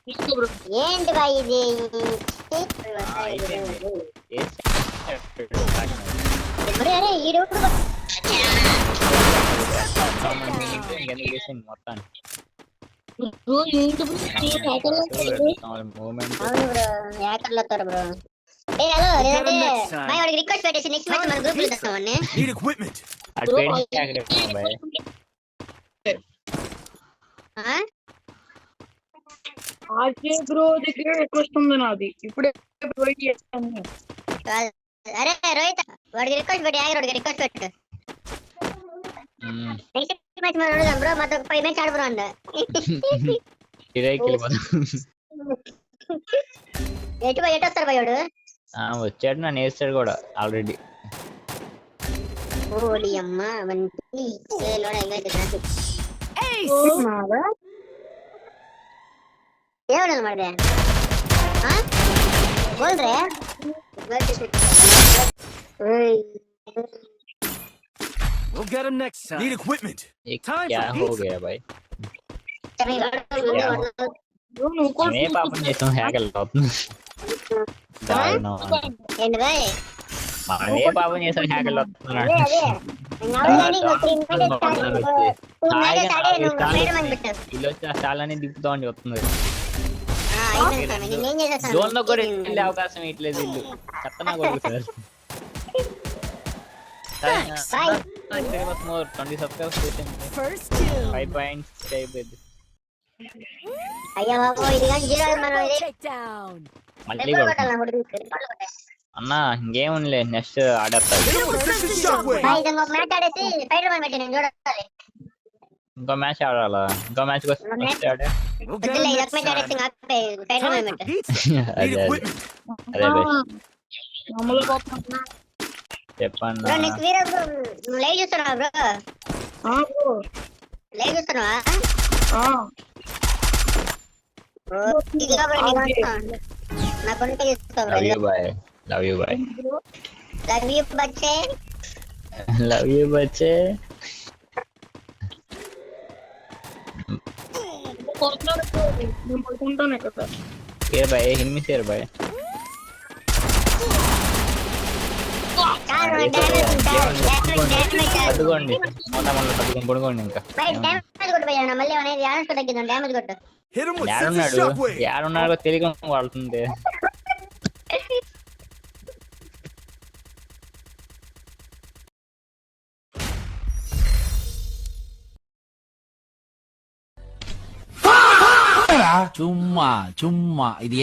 ఏంటి బాయ్ ఇది? అరే ఈడు హ్యాకర్లు వస్తారు బ్రో. ఏ హలో లేదంటే బాయ్ వాడికి రిక్వెస్ట్ పెట్టేసి నెక్స్ట్ మ్యాచ్ మన గ్రూప్ లో తెస్తామని. ఆర్కే బ్రో దగ్గర రిక్వెస్ట్ ఉంది నాది ఇప్పుడే వెయిట్ చేస్తాను. అరే రోహిత్ వాడికి రిక్వెస్ట్ పెట్టి వాడికి రిక్వెస్ట్ పెట్టు. నెక్స్ట్ మ్యాచ్ మనం అడుగుదాం బ్రో. మాతో 5 మ్యాచ్ ఆడు బ్రో అంద. ఎటు వస్తారు బాయ్ వాడు? వచ్చాడు నన్ను వేస్తాడు కూడా ఆల్రెడీ. ఓడి అమ్మ వంటి ఏమన్నా మరి बोल रहे हैं We'll get him next time. Need equipment. क्या हो गया भाई? मैं पापा ने तो हैक लौटना दारुण ఏంటి బాయ్ माने पापा ने तो हैक लौटना కిలో చాలానే దిప్పుతా అని చెప్తున్నారు. జోన్ లో కూడా వెళ్ళే అవకాశం ఇట్లేదు వీళ్ళు చెత్తనా కొడుకుతారు. 20 subscribers చేసింది 5 points అయిపోయింది. అయ్యా బాబు ఇది కానీ జీరో మనం మళ్ళీ అన్న ఇంకేం ఉండలే నెక్స్ట్ ఆడేస్తారు. ఇంకో మ్యాచ్ ఆడాలా? ఇంకో మ్యాచ్ చెప్పండి. లైవ్ చూస్తున్నావా బ్రో? లైవ్ చూస్తున్నావా? Love you boy. Love you boy. Love you బచ్చే. లవ్ యూ బచ్చే. ఏ బాయ్ హిమ్మి సేర్ బాయ్. పట్టుకోండి పడుకోండి ఇంకా. యాడున్నాడో తెలియక వాడుతుంది. చుమ్మా ఇది